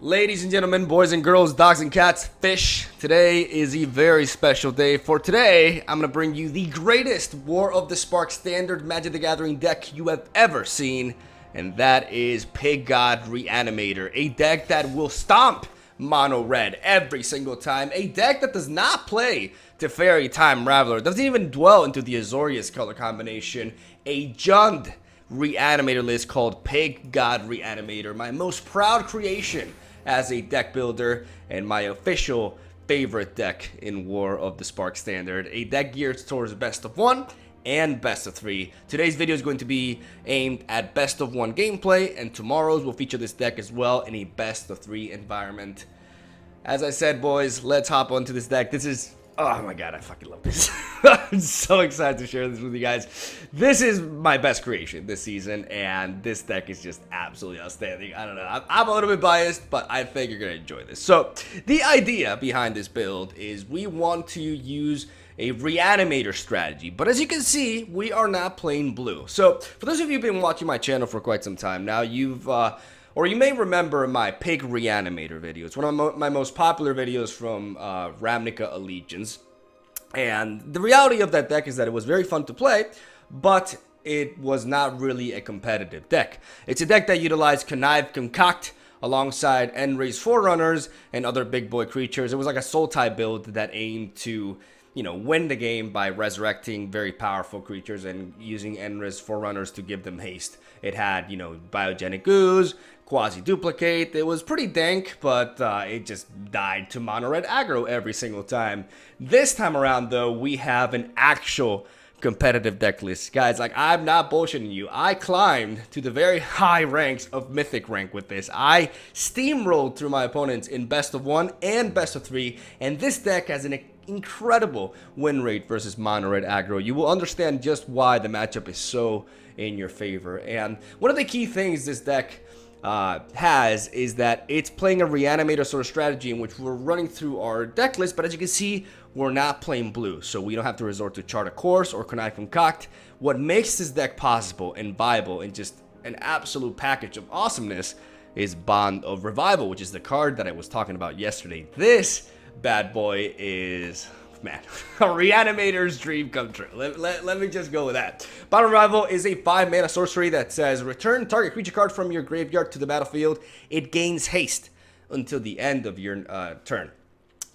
Ladies and gentlemen, boys and girls, dogs and cats, fish, today is a very special day. For today, I'm going to bring you the greatest War of the Spark standard Magic the Gathering deck you have ever seen, and that is Pig God Reanimator, a deck that will stomp mono red every single time, a deck that does not play Teferi Time Raveler, doesn't even dwell into the Azorius color combination, a Jund Reanimator list called Pig God Reanimator, my most proud creation as a deck builder and my official favorite deck in War of the Spark Standard. A deck geared towards best of 1 and best of 3. Today's video is going to be aimed at best of 1 gameplay, and tomorrow's will feature this deck as well in a best of 3 environment. As I said, boys, let's hop onto this deck. This is... oh my god, I fucking love this. I'm so excited to share this with you guys. This is my best creation this season, and this deck is just absolutely outstanding. I don't know, I'm a little bit biased, but I think you're going to enjoy this. So, the idea behind this build is we want to use a Reanimator strategy, but as you can see, we are not playing blue. So, for those of you who've been watching my channel for quite some time now, or you may remember my Pig Reanimator video. It's one of my most popular videos from Ravnica Allegiance. And the reality of that deck is that it was very fun to play, but it was not really a competitive deck. It's a deck that utilized Connive Concoct alongside Enray's Forerunners and other big boy creatures. It was like a Sultai build that aimed to, you know, win the game by resurrecting very powerful creatures and using Enray's Forerunners to give them haste. It had, you know, Biogenic Ooze, Quasi-Duplicate. It was pretty dank, but it just died to mono-red aggro every single time. This time around, though, we have an actual competitive deck list. Guys, like, I'm not bullshitting you. I climbed to the very high ranks of Mythic rank with this. I steamrolled through my opponents in best of 1 and best of 3, and this deck has an incredible win rate versus mono red aggro. You will understand just why the matchup is so in your favor. And one of the key things this deck has is that it's playing a Reanimator sort of strategy in which we're running through our deck list, but as you can see, we're not playing blue, so we don't have to resort to Chart a Course or Connive Concoct. What makes this deck possible and viable and just an absolute package of awesomeness is Bond of Revival, which is the card that I was talking about yesterday. This bad boy is, man, a Reanimator's dream come true. Let me just go with that. Bond of Revival is a 5-mana sorcery that says, return target creature card from your graveyard to the battlefield. It gains haste until the end of your turn.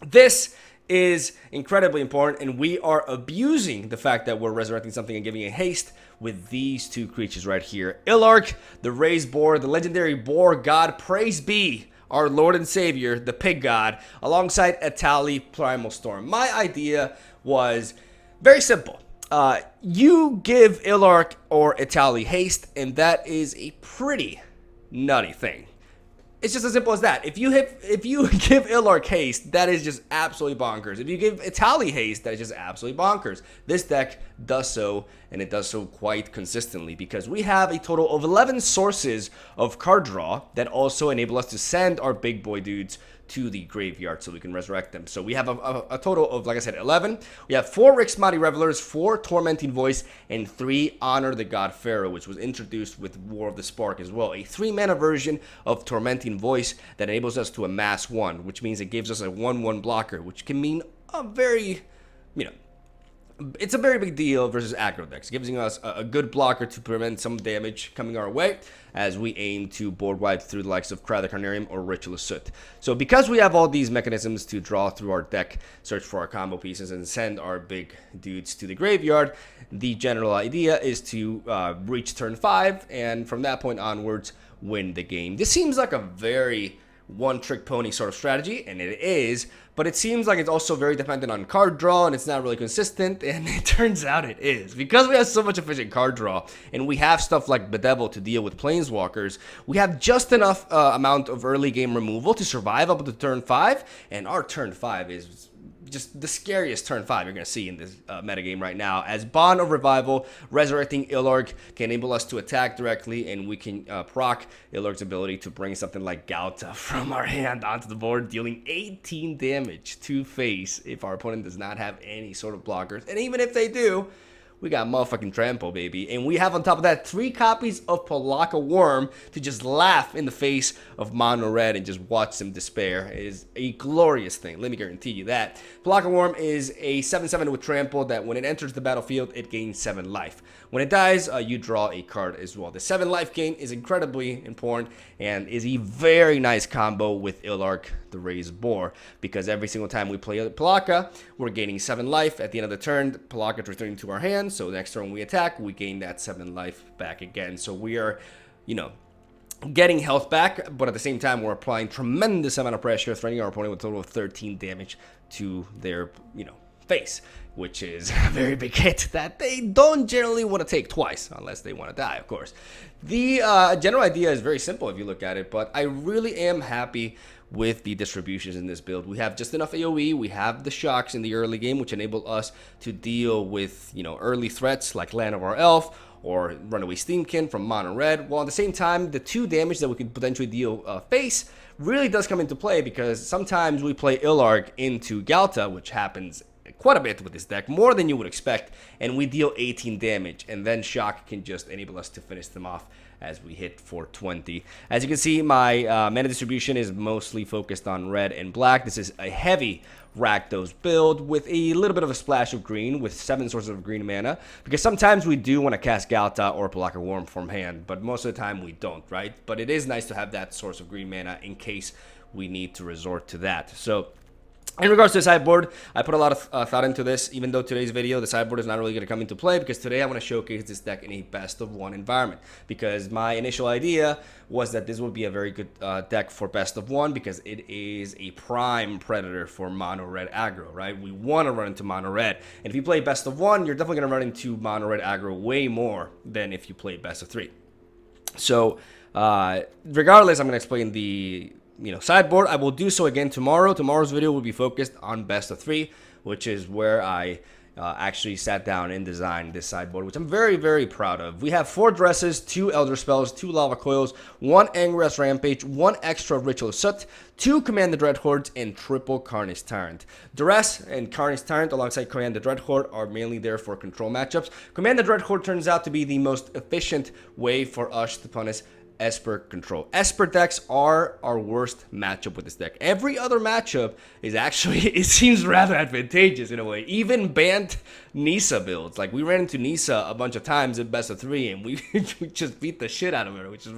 This is incredibly important, and we are abusing the fact that we're resurrecting something and giving it haste with these two creatures right here. Illark, the Raised Boar, the legendary Boar God, praise be our Lord and Savior, the Pig God, alongside Etali Primal Storm. My idea was very simple. You give Illark or Etali haste, and that is a pretty nutty thing. It's just as simple as that. If you give Illark haste, that is just absolutely bonkers. If you give Etali haste, that is just absolutely bonkers. This deck does so, and it does so quite consistently because we have a total of 11 sources of card draw that also enable us to send our big boy dudes to the graveyard so we can resurrect them. So we have a total of, like I said, 11. We have 4 Rixmati Revelers, 4 Tormenting Voice, and 3 Honor the God Pharaoh, which was introduced with War of the Spark as well. A 3-mana version of Tormenting Voice that enables us to amass 1, which means it gives us a 1/1 blocker, which can mean a very, you know, it's a very big deal versus aggro decks, giving us a good blocker to prevent some damage coming our way as we aim to board wipe through the likes of Cry the Carnarium or Ritual of Soot. So because we have all these mechanisms to draw through our deck, search for our combo pieces, and send our big dudes to the graveyard, the general idea is to reach turn 5, and from that point onwards, win the game. This seems like a very one-trick pony sort of strategy, and it is, but it seems like it's also very dependent on card draw, and it's not really consistent, and it turns out it is. Because we have so much efficient card draw, and we have stuff like Bedevil to deal with Planeswalkers, we have just enough amount of early game removal to survive up to turn 5, and our turn 5 is just the scariest turn 5 you're going to see in this metagame right now, as Bond of Revival, resurrecting Illark, can enable us to attack directly, and we can proc Illark's ability to bring something like Gauta from our hand onto the board, dealing 18 damage to face if our opponent does not have any sort of blockers. And even if they do, we got motherfucking Trample, baby. And we have on top of that 3 copies of Pelakka Worm to just laugh in the face of mono red and just watch them despair. It is a glorious thing, let me guarantee you that. Pelakka Worm is a 7/7 with Trample that when it enters the battlefield, it gains 7 life. When it dies, you draw a card as well. The 7 life gain is incredibly important and is a very nice combo with Ilark, the Raised Boar, because every single time we play Pelakka, we're gaining 7 life. At the end of the turn, Pelakka is returning to our hand, so next turn we attack, we gain that 7 life back again. So we are, you know, getting health back, but at the same time, we're applying tremendous amount of pressure, threatening our opponent with a total of 13 damage to their, you know, face, which is a very big hit that they don't generally want to take twice, unless they want to die, of course. The general idea is very simple if you look at it, but I really am happy with the distributions in this build. We have just enough AoE, we have the shocks in the early game, which enable us to deal with, you know, early threats like Land of our Elf, or Runaway Steamkin from mono red, while at the same time, the 2 damage that we can potentially deal face really does come into play, because sometimes we play Ilark into Galta, which happens quite a bit with this deck, more than you would expect, and we deal 18 damage, and then Shock can just enable us to finish them off as we hit 420. As you can see, my mana distribution is mostly focused on red and black. This is a heavy Rakdos build with a little bit of a splash of green with 7 sources of green mana, because sometimes we do want to cast Galta or Pelakka Worm from hand, but most of the time we don't, right? But it is nice to have that source of green mana in case we need to resort to that. So in regards to the sideboard, I put a lot of thought into this, even though today's video, the sideboard is not really going to come into play, because today I want to showcase this deck in a best-of-1 environment, because my initial idea was that this would be a very good deck for best-of-1, because it is a prime predator for mono-red aggro, right? We want to run into mono-red, and if you play best-of-1, you're definitely going to run into mono-red aggro way more than if you play best-of-3. So, regardless, I'm going to explain the sideboard. I will do so again tomorrow. Tomorrow's video will be focused on best of 3, which is where I actually sat down and designed this sideboard, which I'm very, very proud of. We have 4 dresses, 2 Elder Spells, 2 Lava Coils, 1 Angra's Rampage, 1 extra Ritual Soot, 2 Command the Dreadhorde, and triple Carnage Tyrant. Duress and Carnage Tyrant alongside Command the Dreadhorde are mainly there for control matchups. Command the Dreadhorde turns out to be the most efficient way for us to punish Esper control. Esper decks are our worst matchup with this deck. Every other matchup is actually, it seems rather advantageous in a way. Even banned Nisa builds. Like, we ran into Nisa a bunch of times in best of 3, and we just beat the shit out of her, which is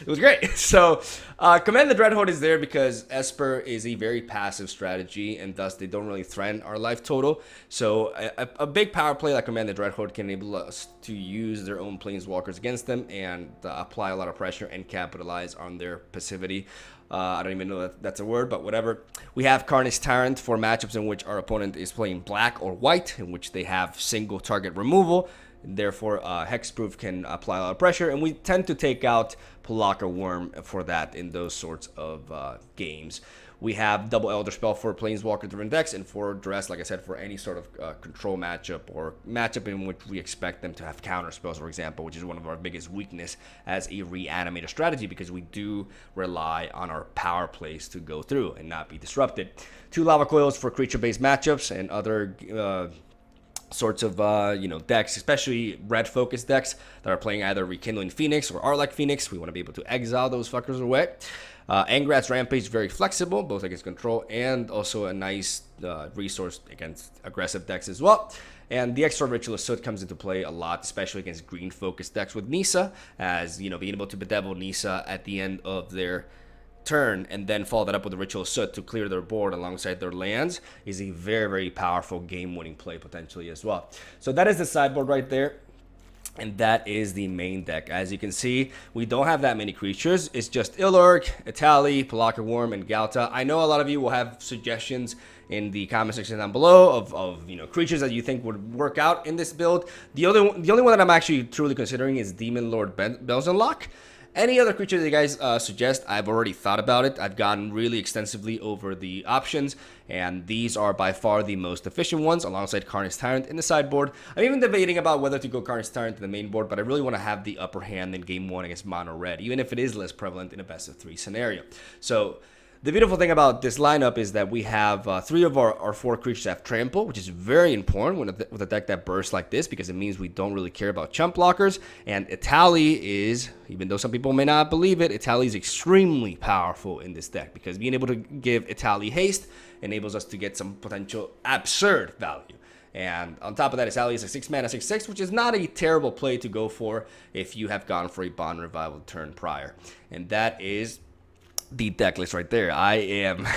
it was great. So, Command the Dreadhorde is there because Esper is a very passive strategy, and thus they don't really threaten our life total. So, a big power play like Command the Dreadhorde can enable us to use their own Planeswalkers against them and apply a lot of pressure and capitalize on their passivity. I don't even know that that's a word, but whatever. We have Carnage Tyrant for matchups in which our opponent is playing black or white, in which they have single target removal. Therefore, Hexproof can apply a lot of pressure, and we tend to take out Pelakka Worm for that in those sorts of games. We have double Elder Spell for Planeswalker-driven decks, and for Duress, like I said, for any sort of control matchup or matchup in which we expect them to have counter spells, for example, which is one of our biggest weakness as a Reanimator strategy, because we do rely on our power plays to go through and not be disrupted. 2 Lava Coils for creature-based matchups and other sorts of decks, especially red-focused decks that are playing either Rekindling Phoenix or Arlike Phoenix. We want to be able to exile those fuckers away. Angra's Rampage, very flexible, both against control and also a nice resource against aggressive decks as well. And the extra Ritual Soot comes into play a lot, especially against green-focused decks with Nisa, as, being able to bedevil Nisa at the end of their turn and then follow that up with a Ritual Soot to clear their board alongside their lands is a very, very powerful game-winning play potentially as well. So that is the sideboard right there. And that is the main deck. As you can see, we don't have that many creatures. It's just Ilark, Etali, Pelakka Worm, and Galta. I know a lot of you will have suggestions in the comment section down below of creatures that you think would work out in this build. The only one that I'm actually truly considering is Demon Lord Belzenlock. Any other creature that you guys suggest, I've already thought about it. I've gone really extensively over the options, and these are by far the most efficient ones, alongside Carnage Tyrant in the sideboard. I'm even debating about whether to go Carnage Tyrant in the main board, but I really want to have the upper hand in Game 1 against Mono Red, even if it is less prevalent in a best of 3 scenario. So The beautiful thing about this lineup is that we have 3 of our 4 creatures have trample, which is very important with a deck that bursts like this, because it means we don't really care about chump blockers. And Etali is, even though some people may not believe it, Etali is extremely powerful in this deck, because being able to give Etali haste enables us to get some potential absurd value. And on top of that, Etali is a 6 mana 6/6, which is not a terrible play to go for if you have gone for a Bond Revival turn prior. And that is the deck list right there. I am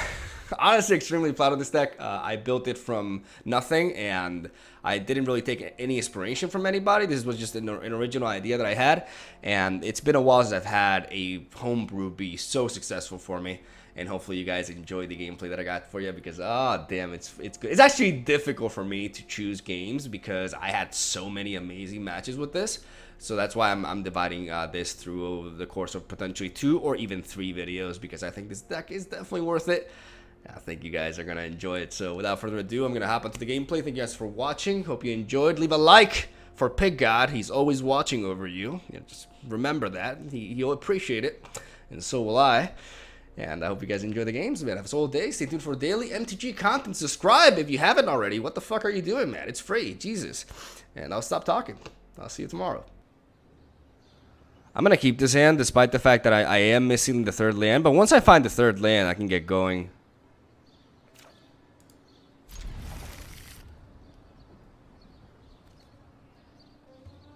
honestly extremely proud of this deck. I built it from nothing, and I didn't really take any inspiration from anybody. This was just an original idea that I had, and it's been a while since I've had a homebrew be so successful for me. And hopefully you guys enjoy the gameplay that I got for you, because damn, it's good. It's actually difficult for me to choose games because I had so many amazing matches with this. So that's why I'm dividing this through the course of potentially 2 or even 3 videos, because I think this deck is definitely worth it. I think you guys are going to enjoy it. So without further ado, I'm going to hop into the gameplay. Thank you guys for watching. Hope you enjoyed. Leave a like for Pig God. He's always watching over you. Just remember that. He'll appreciate it. And so will I. And I hope you guys enjoy the games, man. Have a solid day. Stay tuned for daily MTG content. Subscribe if you haven't already. What the fuck are you doing, man? It's free. Jesus. And I'll stop talking. I'll see you tomorrow. I'm going to keep this hand despite the fact that I am missing the 3rd land. But once I find the 3rd land, I can get going.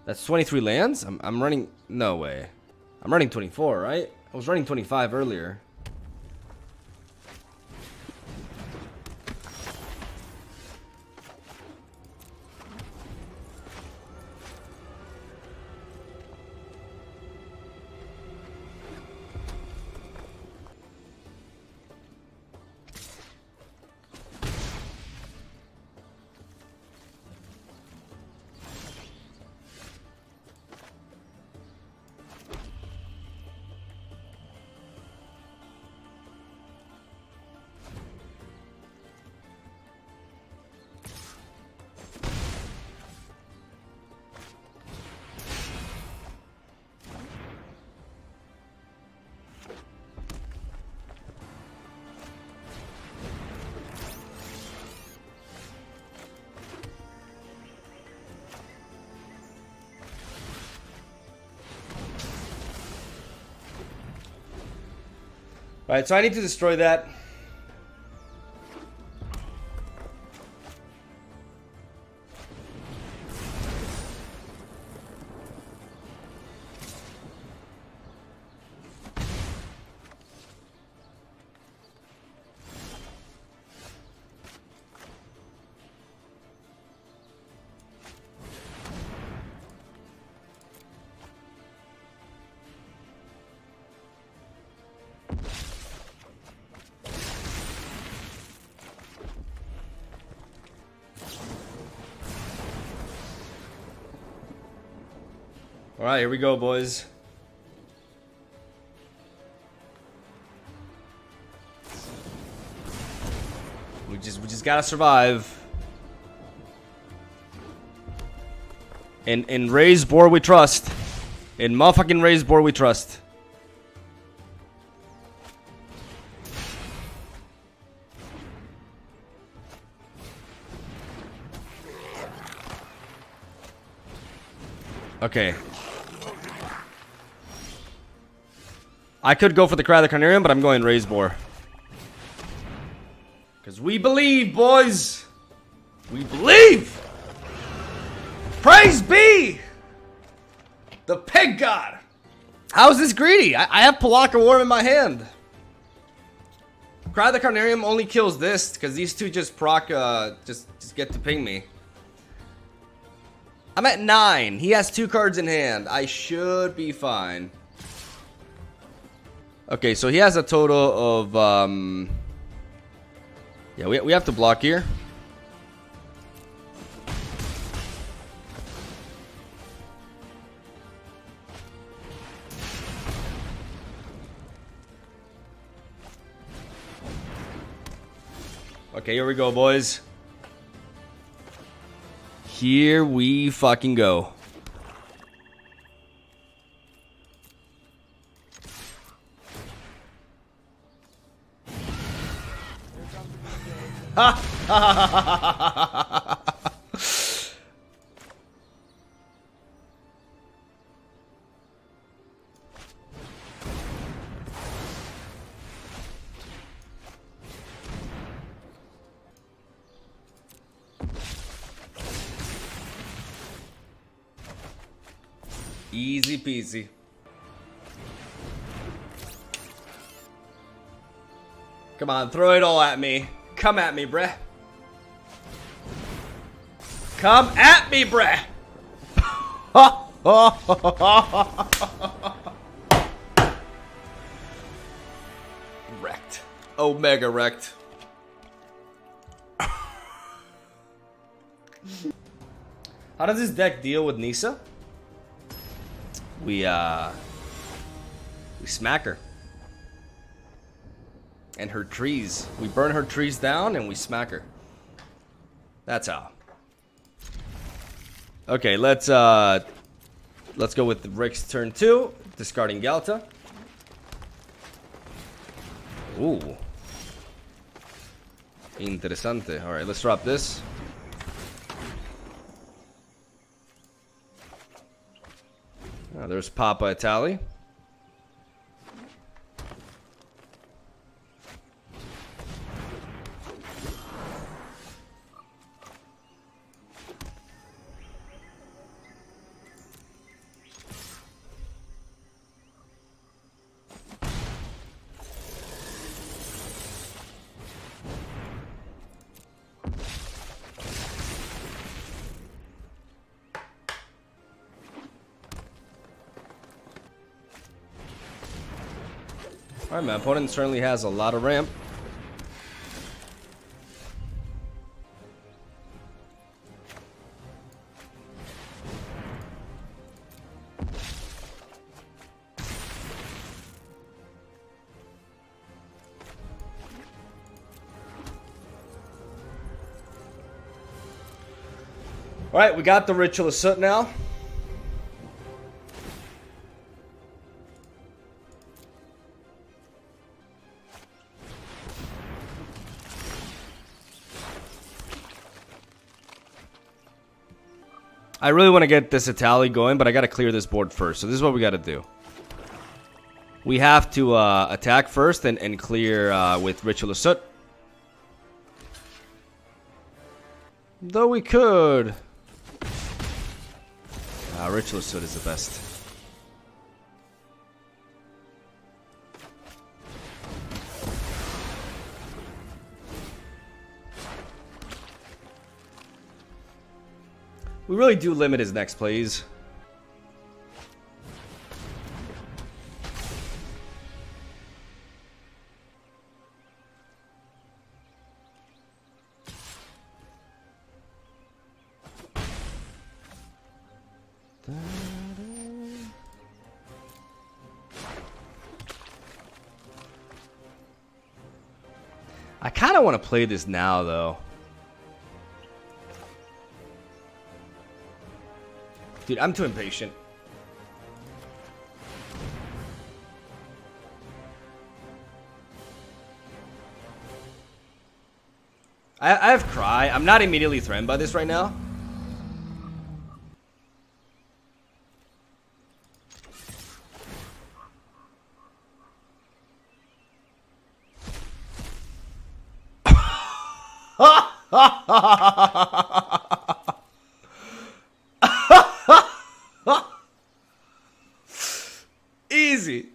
That's 23 lands? I'm running... No way. I'm running 24, right? I was running 25 earlier. Alright, so I need to destroy that. All right, here we go, boys. We just gotta survive. In raised board we trust. In motherfucking raised board we trust. Okay. I could go for the Cry of the Carnarium, but I'm going Raise Boar. Because we believe, boys! We believe! Praise be! The Pig God! How is this greedy? I have Palaka Worm in my hand. Cry of the Carnarium only kills this, because these two just proc, just get to ping me. I'm at 9. He has 2 cards in hand. I should be fine. Okay, so he has a total of, yeah, we have to block here. Okay, here we go, boys. Here we fucking go. Easy peasy. Come on, throw it all at me. Come at me, bruh. Come at me, bruh. Wrecked. Omega wrecked. How does this deck deal with Nisa? We smack her. And her trees. We burn her trees down and we smack her. That's how. Okay, let's go with Rick's turn 2, discarding Galta. Ooh. Interesante. Alright, let's drop this. There's Papa Itali. Alright, my opponent certainly has a lot of ramp. Alright, we got the Ritual of Soot now. I really want to get this Itali going, but I got to clear this board first. So this is what we got to do. We have to attack first and clear with Ritual of Soot. Though we could. Ritual of Soot is the best. We really do limit his next plays. I kind of want to play this now, though. Dude, I'm too impatient. I have Cry. I'm not immediately threatened by this right now. Easy.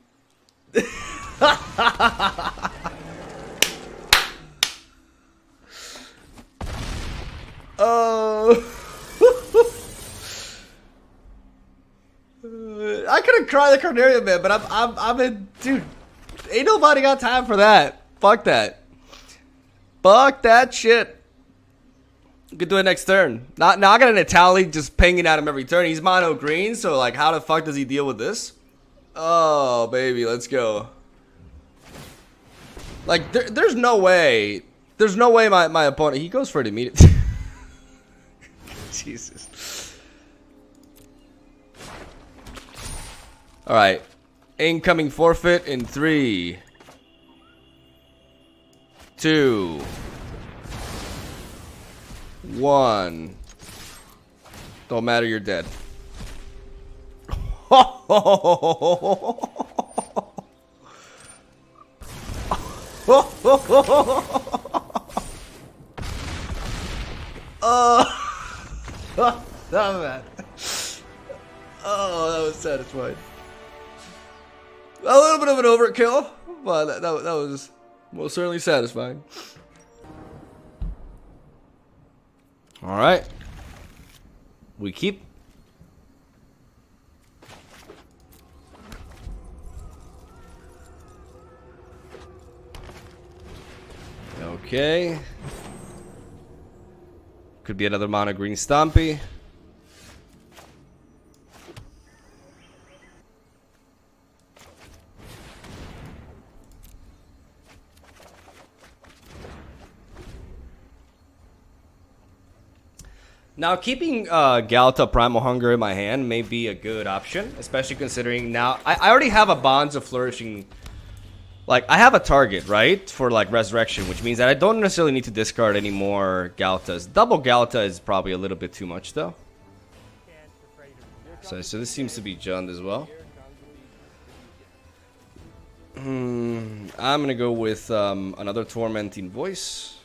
Oh. I could have cried the Carnarium Man, but I'm in, dude. Ain't nobody got time for that. Fuck that. Fuck that shit. You could do it next turn. Not I got an Itali just pinging at him every turn. He's mono green, so like, how the fuck does he deal with this? Oh baby, let's go. Like, there's no way. There's no way my opponent. He goes for it immediately. Jesus. All right, incoming forfeit in 3, 2, 1. Don't matter, you're dead. Damn it. Oh, that was satisfying. A little bit of an overkill, but that was most certainly satisfying. All right. We keep. Okay. Could be another mono green Stompy. Now, keeping Galta Primal Hunger in my hand may be a good option, especially considering now I already have a Bonds of Flourishing. Like, I have a target, right, for, like, Resurrection, which means that I don't necessarily need to discard any more Galtas. Double Galta is probably a little bit too much, though. So this seems to be Jund as well. I'm going to go with another Tormenting Voice.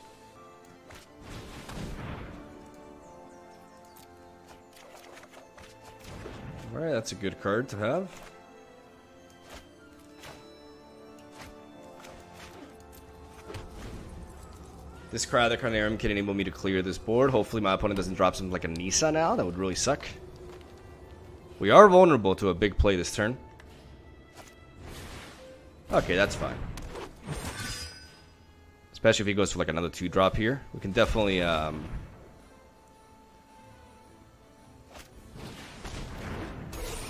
Alright, that's a good card to have. This Cry the Carnarium can enable me to clear this board. Hopefully my opponent doesn't drop something like a Nisa now. That would really suck. We are vulnerable to a big play this turn. Okay, that's fine. Especially if he goes for like another 2-drop here. We can definitely...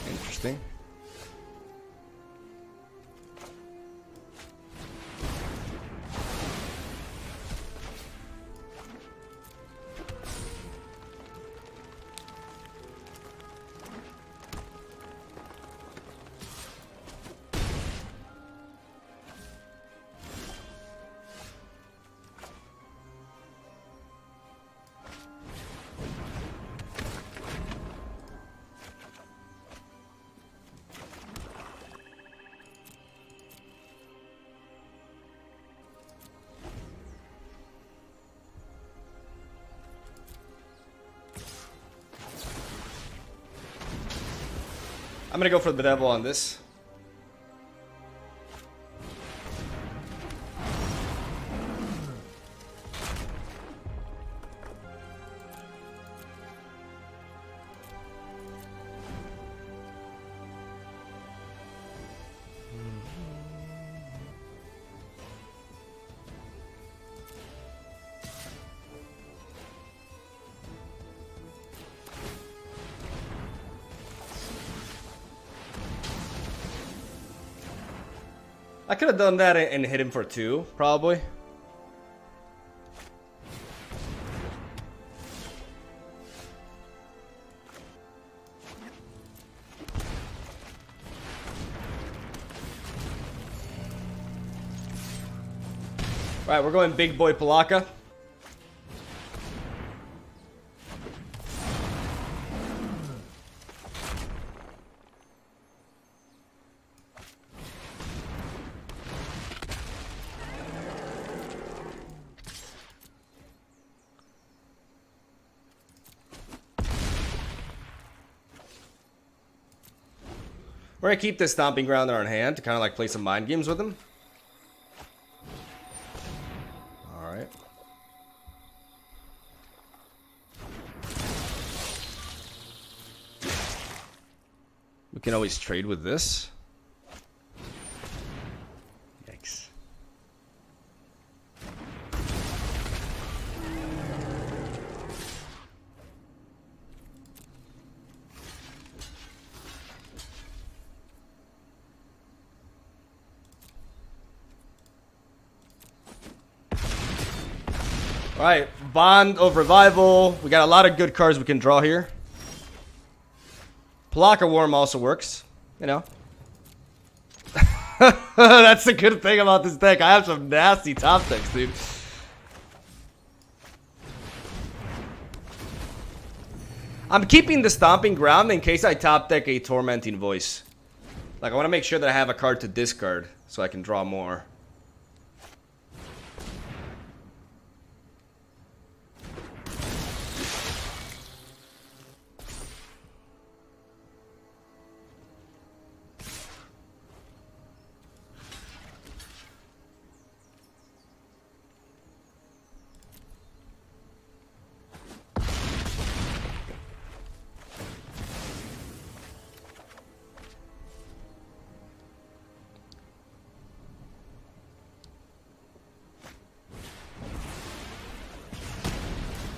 Interesting. I'm gonna go for the Devil on this. I could have done that and hit him for 2, probably. Alright, we're going Big Boy Palaka. We're gonna keep this Stomping Ground in our hand to kind of like play some mind games with him. Alright. We can always trade with this. Yikes. Alright, Bond of Revival. We got a lot of good cards we can draw here. Palaka Worm also works, you know. That's the good thing about this deck. I have some nasty top decks, dude. I'm keeping the Stomping Ground in case I top deck a Tormenting Voice. Like, I want to make sure that I have a card to discard so I can draw more.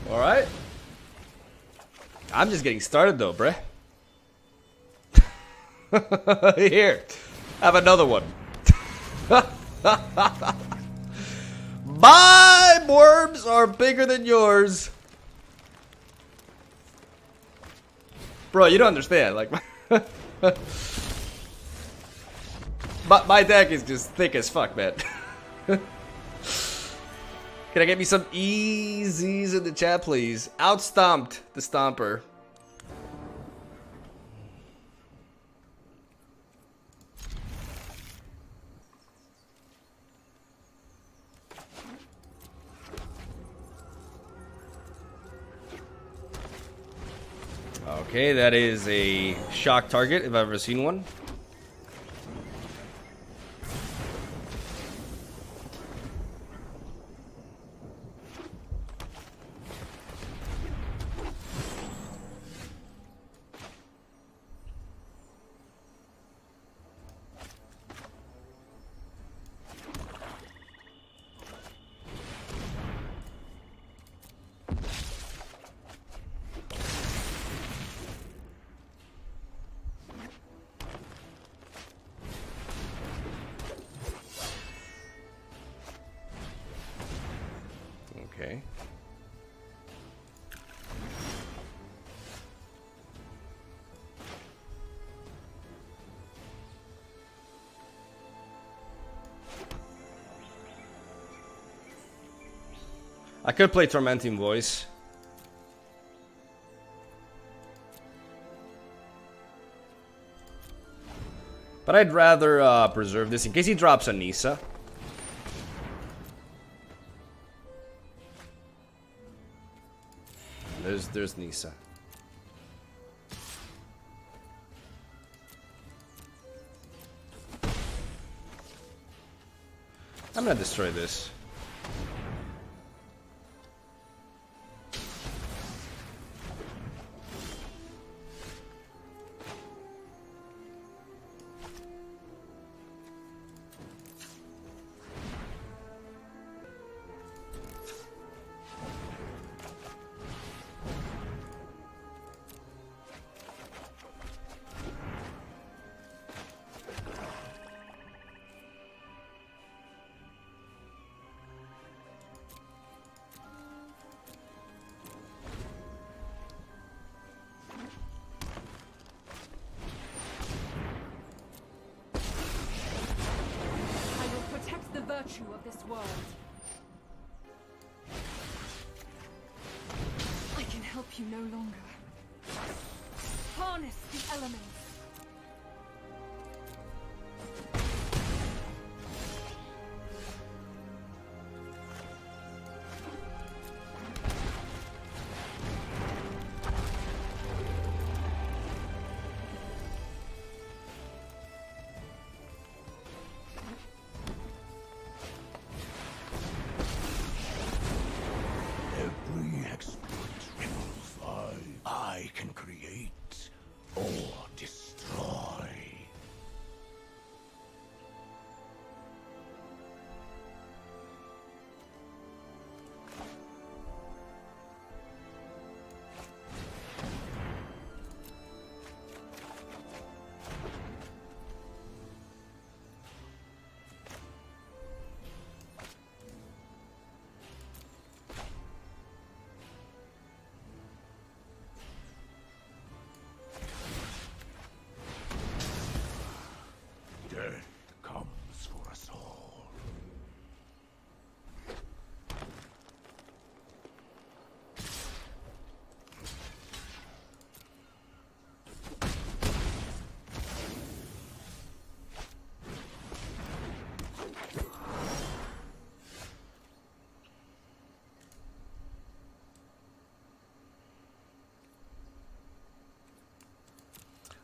Alright. I'm just getting started though, bruh. Here. Have another one. My worms are bigger than yours. Bro, you don't understand. Like, my deck is just thick as fuck, man. Can I get me some easies in the chat, please? Outstomped the Stomper. Okay, that is a shock target if I've ever seen one. Okay. I could play Tormenting Voice. But I'd rather preserve this in case he drops a Nisa. There's Nisa. I'm gonna destroy this. Virtue of this world. I can help you no longer. Harness the elements. I can create or destroy.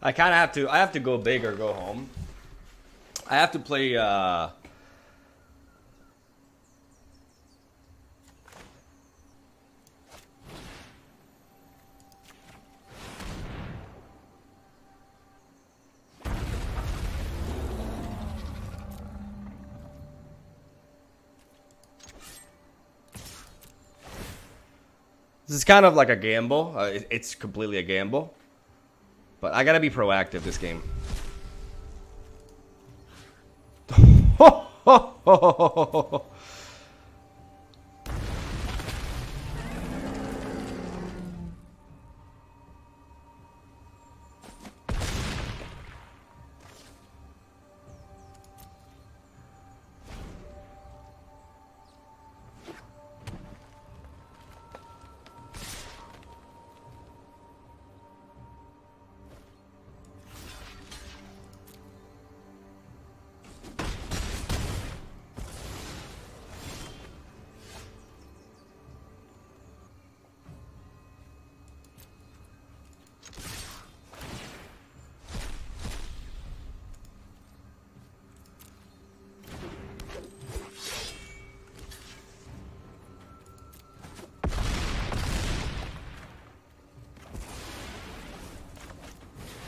I kind of have to. I have to go big or go home. I have to play. This is kind of like a gamble. It's completely a gamble. But I gotta be proactive this game.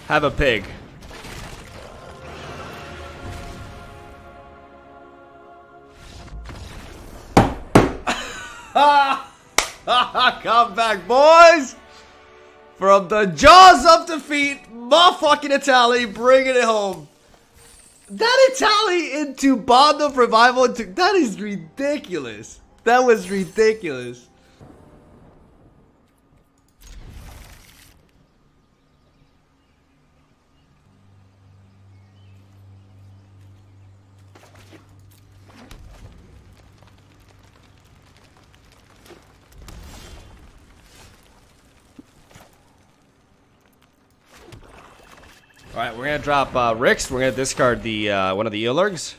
Have a pig. Come back, boys! From the jaws of defeat, motherfucking Italy, bringing it home. That Italy into Bond of Revival, that is ridiculous. That was ridiculous. Alright, we're gonna drop Rix. We're gonna discard the one of the Earlurgs.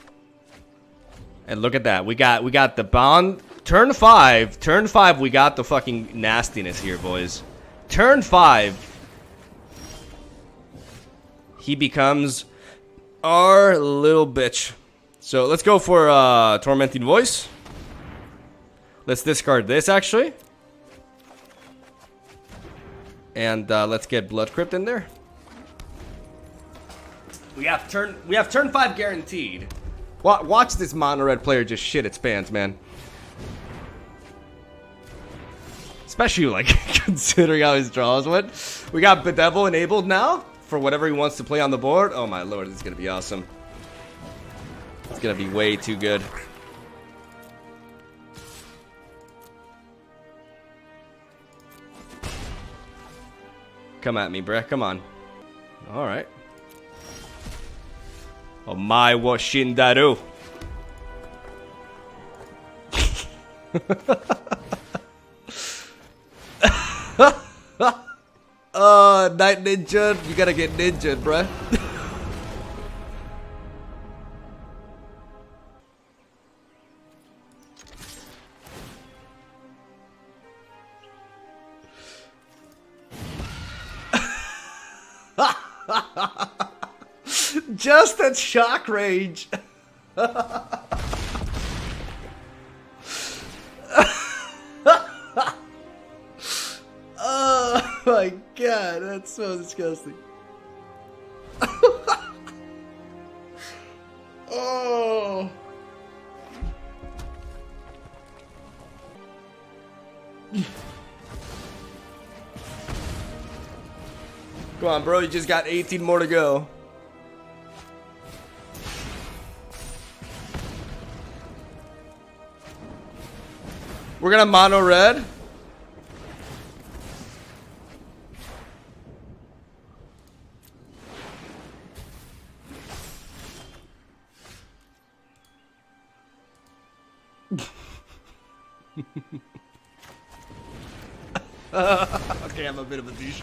And look at that. We got the Bond. Turn 5. Turn 5, we got the fucking nastiness here, boys. Turn 5. He becomes our little bitch. So let's go for Tormenting Voice. Let's discard this actually. And let's get Blood Crypt in there. We have turn 5 guaranteed. Watch this mono red player just shit its pants, man. Especially like considering how his draws went. We got Bedevil enabled now for whatever he wants to play on the board. Oh my lord, this is gonna be awesome. It's gonna be way too good. Come at me, bruh. Come on. All right. Omae wo shindaru. Night Ninja. You gotta get ninja, bruh. Just at shock range. Oh my god, that's so disgusting. Oh. Come on, bro, you just got 18 more to go. We're gonna mono red. Okay, I'm a bit of a douche.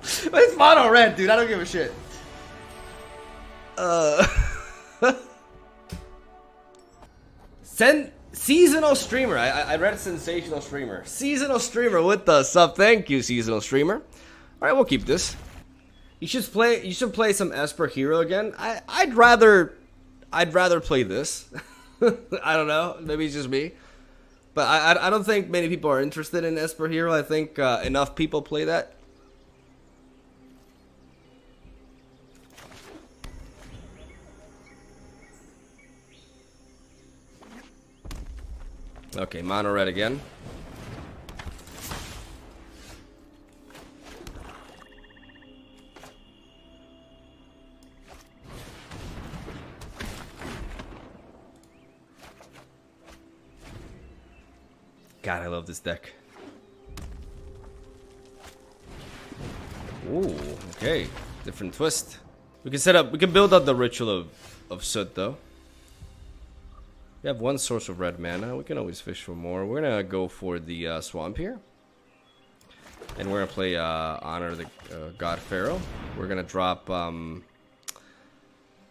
It's mono red, dude. I don't give a shit. Seasonal streamer. I read sensational streamer. Seasonal streamer with the sub. Thank you, seasonal streamer. All right, we'll keep this. You should play some Esper Hero again. I'd rather play this. I don't know. Maybe it's just me. But I don't think many people are interested in Esper Hero. I think enough people play that. Okay, mono red again. God, I love this deck. Ooh, okay. Different twist. We can build up the Ritual of Soot though. We have one source of red mana. We can always fish for more. We're gonna go for the swamp here. And we're gonna play Honor the God Pharaoh. We're gonna drop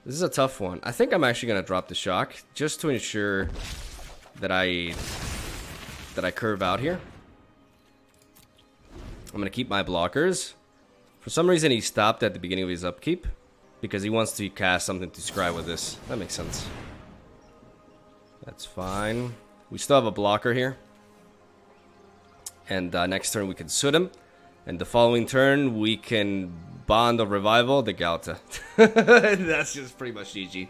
this is a tough one. I think I'm actually gonna drop the shock just to ensure that I curve out here. I'm gonna keep my blockers. For some reason he stopped at the beginning of his upkeep because he wants to cast something to scry with this. That makes sense. That's fine. We still have a blocker here. And next turn we can Soot him. And the following turn we can Bond of Revival the Gauta. That's just pretty much GG.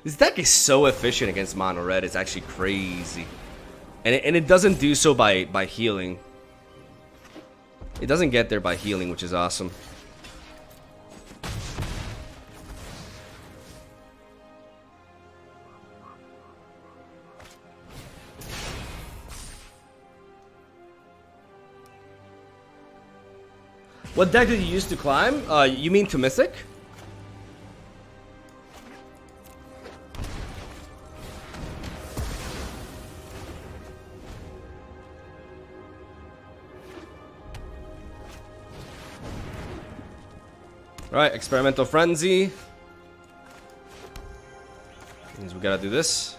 This deck is so efficient against mono red. It's actually crazy. And it doesn't do so by healing. It doesn't get there by healing, which is awesome. What deck did you use to climb? You mean to Mythic? Alright, Experimental Frenzy. Means we gotta do this.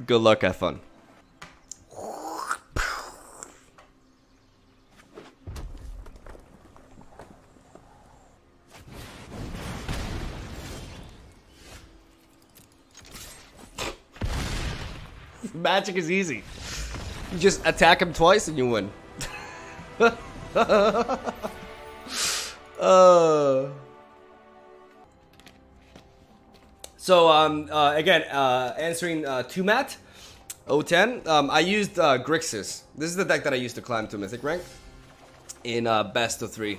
Good luck, have fun. Magic is easy. You just attack him twice and you win. So again, answering to Matt, 010, I used Grixis. This is the deck that I used to climb to Mythic rank in best of 3.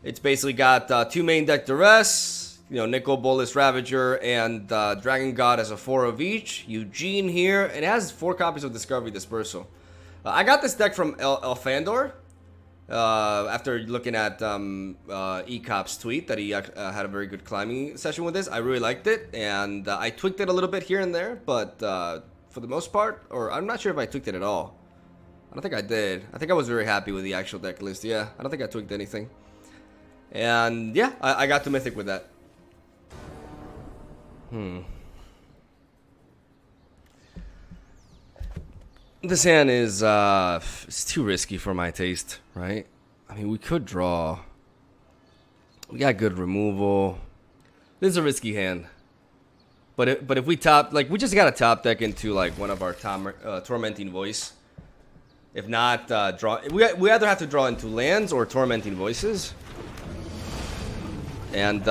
It's basically got 2 main deck Duress, you know, Nicol Bolas Ravager, and Dragon God as a 4 of each. Eugene here. It has 4 copies of Discovery Dispersal. I got this deck from Elfandor. After looking at Ecop's tweet that he had a very good climbing session with this, I really liked it, and I tweaked it a little bit here and there, but for the most part, or I'm not sure if I tweaked it at all. I don't think I did. I think I was very happy with the actual deck list. Yeah, I don't think I tweaked anything. And yeah, I got to Mythic with that. This hand is it's too risky for my taste, right? I mean, we could draw. We got good removal. This is a risky hand. But if we top, like, we just got to top deck into like one of our Tormenting Voice. If not, draw. We either have to draw into lands or Tormenting Voices. And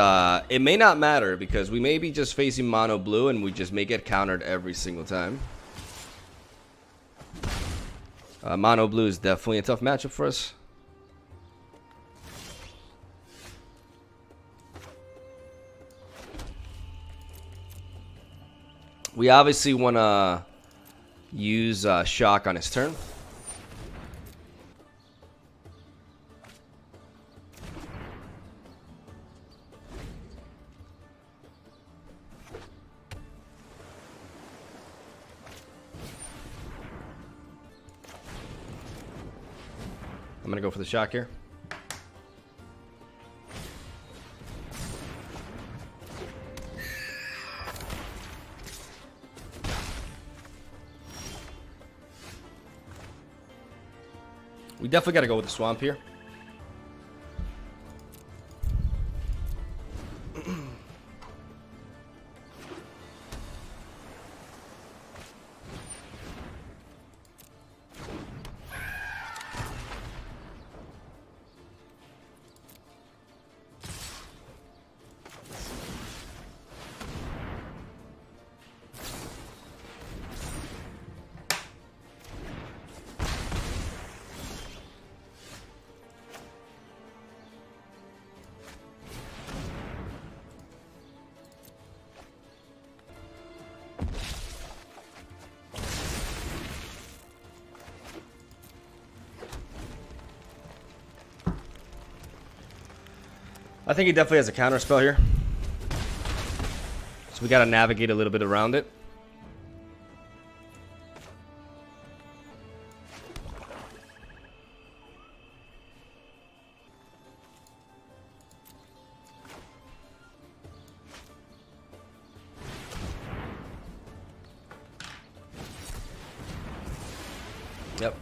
it may not matter because we may be just facing mono blue and we just may get countered every single time. Mono blue is definitely a tough matchup for us. We obviously want to use shock on his turn. I'm gonna go for the shock here. We definitely got to go with the swamp here. I think he definitely has a counter spell here. So we gotta navigate a little bit around it. Yep.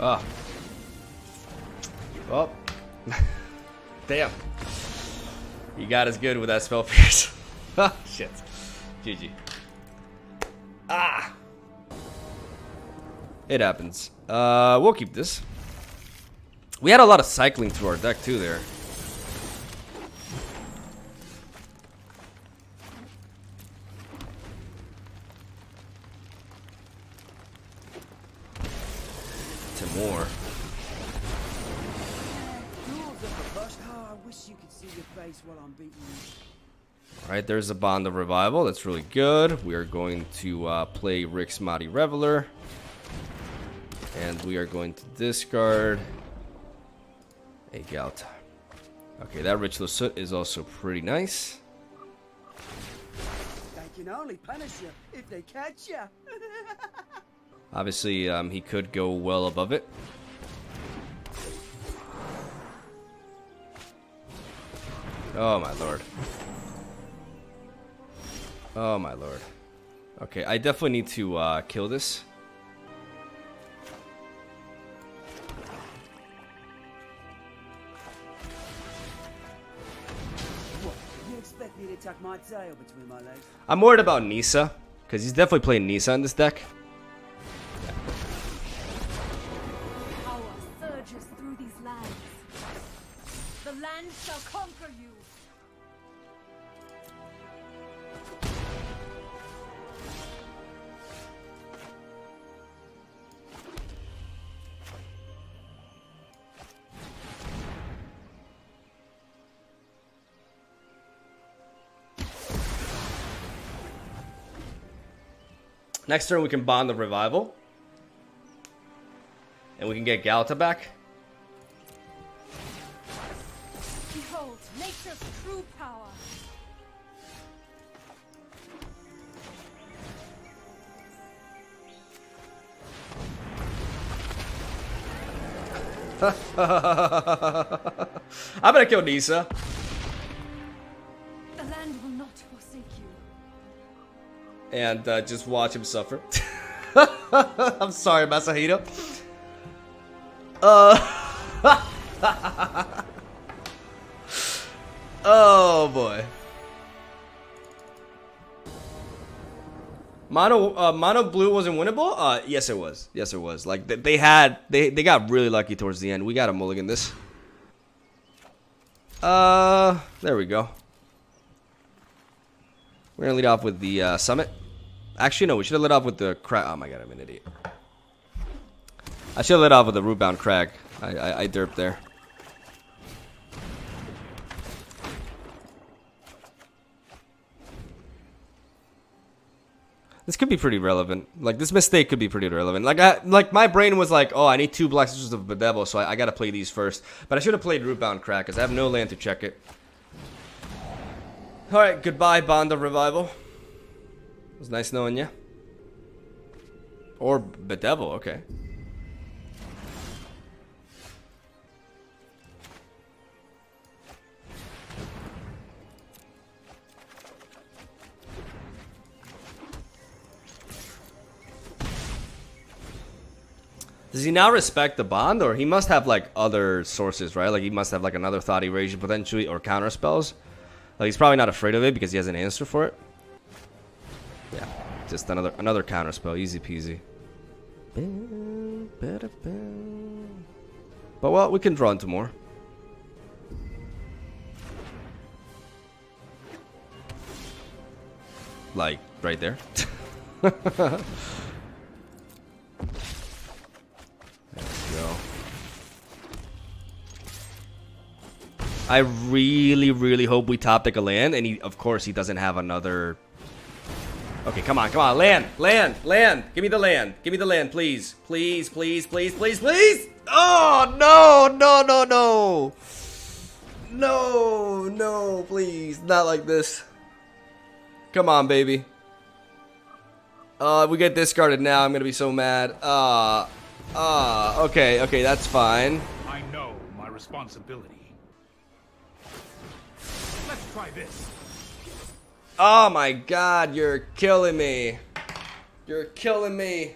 Oh. Well. Damn. You got us good with that spell pierce. Oh, shit. GG. Ah. It happens. We'll keep this. We had a lot of cycling through our deck too there. More. Alright, there's a Bond of Revival. That's really good. We are going to play Rick's Mighty Reveler. And we are going to discard a Gout. Okay, that Ritual Soot is also pretty nice. They can only punish you if they catch you. Obviously, he could go well above it. Oh my lord. Oh my lord. Okay, I definitely need to kill this. What? You expect me to tuck my tail between my legs? I'm worried about Nisa, because he's definitely playing Nisa in this deck. Power surges through these lands. The land shall conquer you. Next turn we can Bond the Revival. And we can get Galata back. Behold, nature's true power. I'm gonna kill Nisa. The land will not forsake you. And just watch him suffer. I'm sorry, Masahito. Oh boy. Mono blue wasn't winnable? Yes it was. Yes it was. Like they got really lucky towards the end. We got a mulligan this. There we go. We're gonna lead off with the summit. Actually, no, we should have lit off with the crag. Oh my god, I'm an idiot. I should have lit off with the rootbound crag. I derped there. This could be pretty relevant. Like, this mistake could be pretty relevant. Like my brain was like, oh, I need 2 Black Sisters of Bedevil, so I gotta play these first. But I should have played Rootbound Crack, because I have no land to check it. Alright, goodbye, Bond of Revival. It was nice knowing you. Or Bedevil, okay. Does he now respect the bond, or he must have like other sources, right? Like he must have like another thought erasure potentially, or counter spells. Like he's probably not afraid of it because he has an answer for it. Yeah, just another counter spell, easy peasy. But well, we can draw into more. Like right there. I really hope we top deck a land, and he, of course, he doesn't have another. Okay, come on, land. Give me the land, please. Oh no, please, not like this. Come on, baby. We get discarded now. I'm gonna be so mad. Okay, that's fine. I know my responsibility. Let's try this. Oh my god, you're killing me. You're killing me.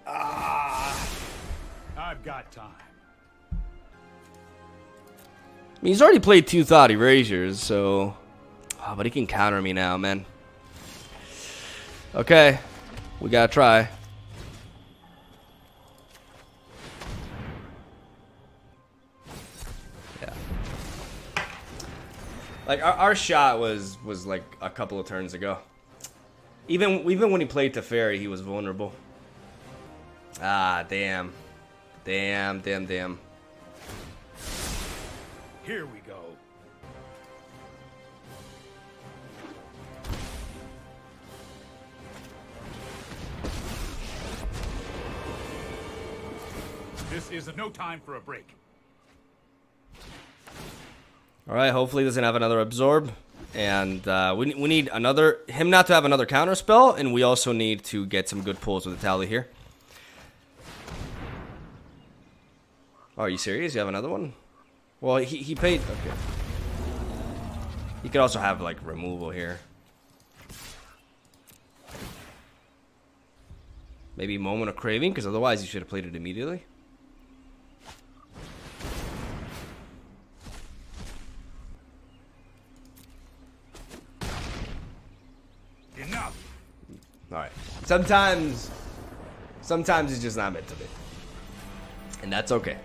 I've got time. I mean, he's already played 2 Thought Erasures, so... Oh, but he can counter me now, man. Okay, we gotta try. Yeah. Like, our shot was like a couple of turns ago. Even when he played Teferi, he was vulnerable. Ah, damn. Damn. Here we go. This is no time for a break. Alright, hopefully he doesn't have another absorb. And we need him not to have another counter spell, and we also need to get some good pulls with the tally here. Oh, are you serious? You have another one? Well, he paid. Okay. He could also have like removal here. Maybe Moment of Craving, because otherwise you should have played it immediately. Enough. All right. Sometimes it's just not meant to be, and that's okay.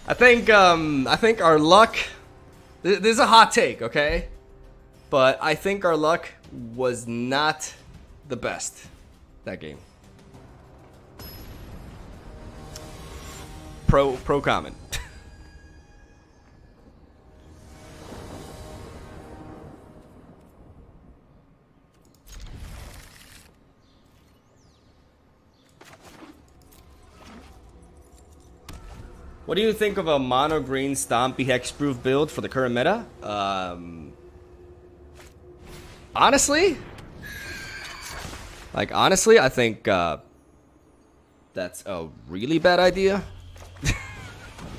I think our luck. This is a hot take, okay? But I think our luck was not the best that game. Pro comment. What do you think of a mono green stompy hexproof build for the current meta? Honestly, I think that's a really bad idea.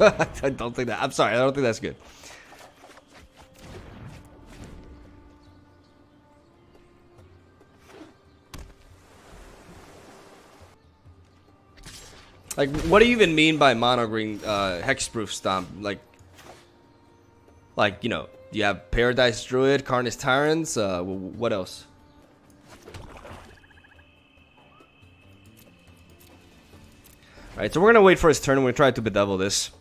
I don't think that. I'm sorry, I don't think that's good. Like, what do you even mean by mono green hexproof stomp? Like, you know, you have Paradise Druid, Carnage Tyrants. What else? All right, so we're gonna wait for his turn. We're gonna try to bedevil this.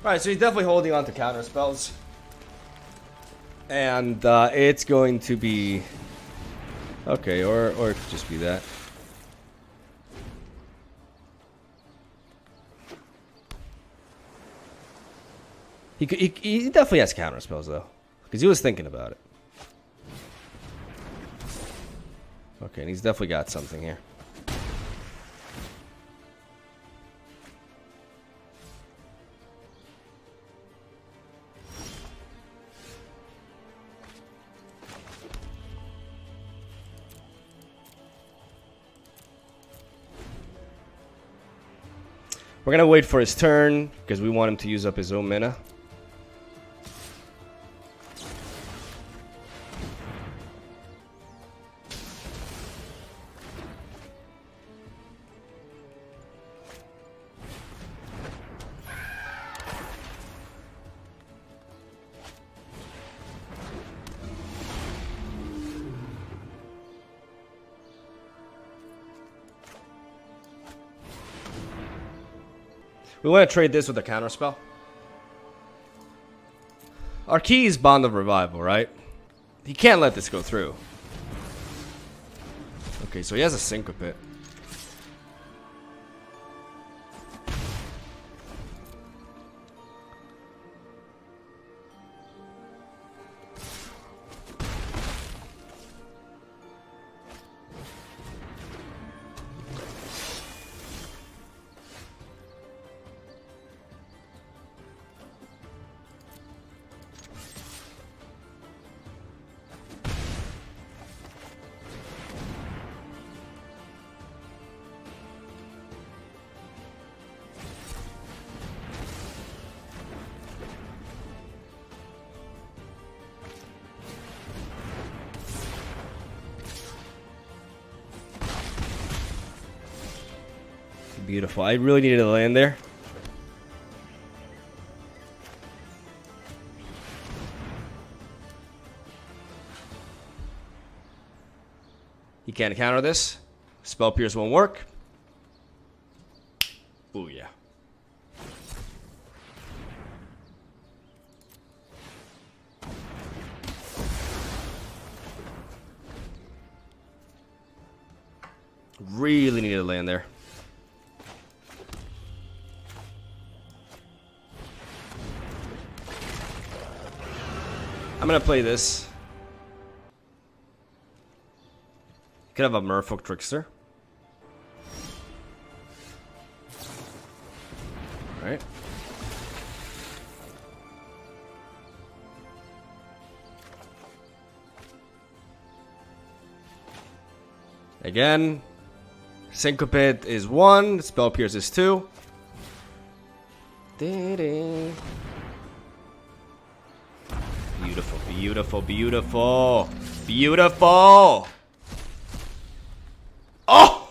Alright, so he's definitely holding on to counter spells. And it's going to be... Okay, or it could just be that. He definitely has counter spells, though. Because he was thinking about it. Okay, and he's definitely got something here. We're gonna wait for his turn because we want him to use up his own mana. We want to trade this with a counterspell. Our key is Bond of Revival, right? He can't let this go through. Okay, so he has a Syncopate. Beautiful. I really needed to land there. He can't counter this. Spell Pierce won't work. Ooh, yeah. Really needed to land there. I'm gonna play this. Could have a Merfolk Trickster. Alright. Again, Syncopate is 1, Spell Pierce is 2. Beautiful, beautiful, beautiful, beautiful. Oh!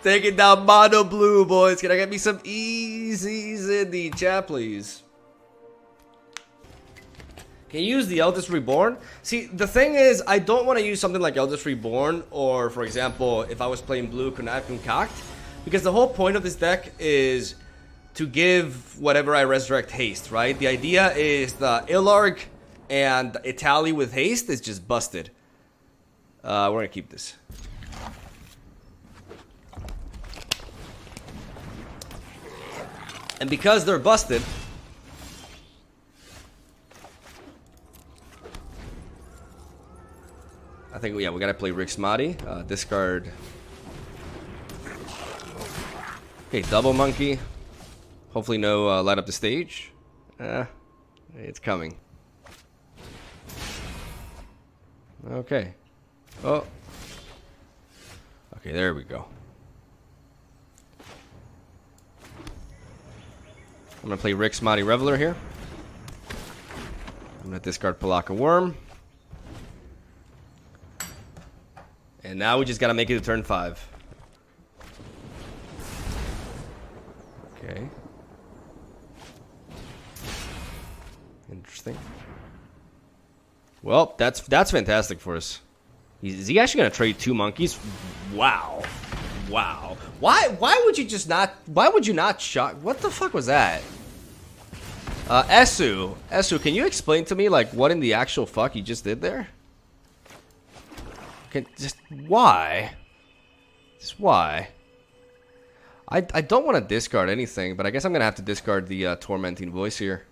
Taking down Mono Blue, boys. Can I get me some easies in the chat, please? Can you use the Eldest Reborn? See, the thing is, I don't want to use something like Eldest Reborn, or, for example, if I was playing blue, Kunai Concoct, because the whole point of this deck is to give whatever I resurrect haste, right? The idea is the Ilarg and Itali with haste is just busted. We're going to keep this. And because they're busted... I think, yeah, we gotta play Rick Smotty. Discard. Okay, double monkey. Hopefully no light up the stage. It's coming. Okay. Oh. Okay, there we go. I'm gonna play Rick Smotty Reveler here. I'm gonna discard Palaka Worm. And now we just gotta make it to turn 5. Okay. interesting. Well, that's fantastic for us. Is he actually gonna trade 2 monkeys? Wow. Wow. Why would you just not? Why would you not shock? What the fuck was that? Esu, can you explain to me like what in the actual fuck you just did there? Just why? Just why? I don't want to discard anything, but I guess I'm gonna have to discard the tormenting voice here.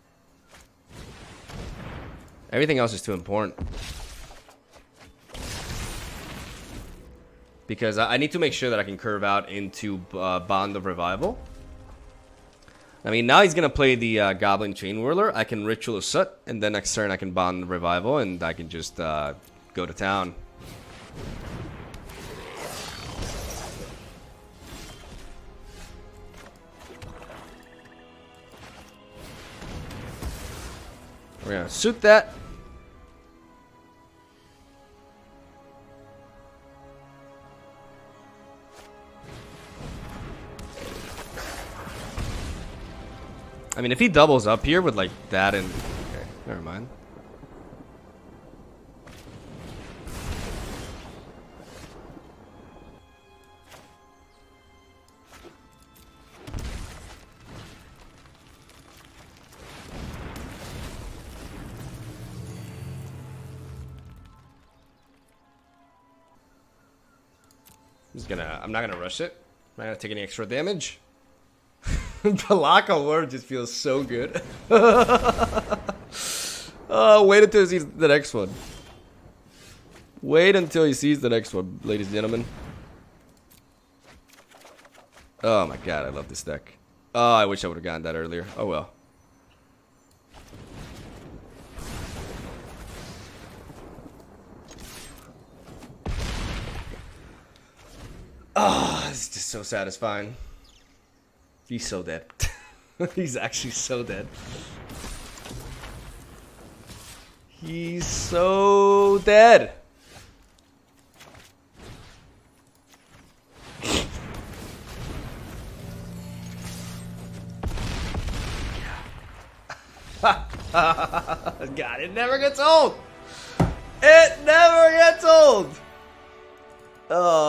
Everything else is too important. Because I need to make sure that I can curve out into Bond of Revival. I mean, now he's going to play the Goblin Chain Whirler. I can Ritual of Soot, and then next turn I can Bond of Revival, and I can just go to town. We're going to suit that. I mean, if he doubles up here with like that and... Okay, never mind. I'm not gonna rush it. I'm not gonna take any extra damage. Palaka Word just feels so good. Oh, wait until he sees the next one. Wait until he sees the next one, ladies and gentlemen. Oh my god, I love this deck. Oh, I wish I would have gotten that earlier. Oh well. Oh, it's just so satisfying. He's so dead. He's actually so dead. He's so dead. God, it never gets old. It never gets old. Oh.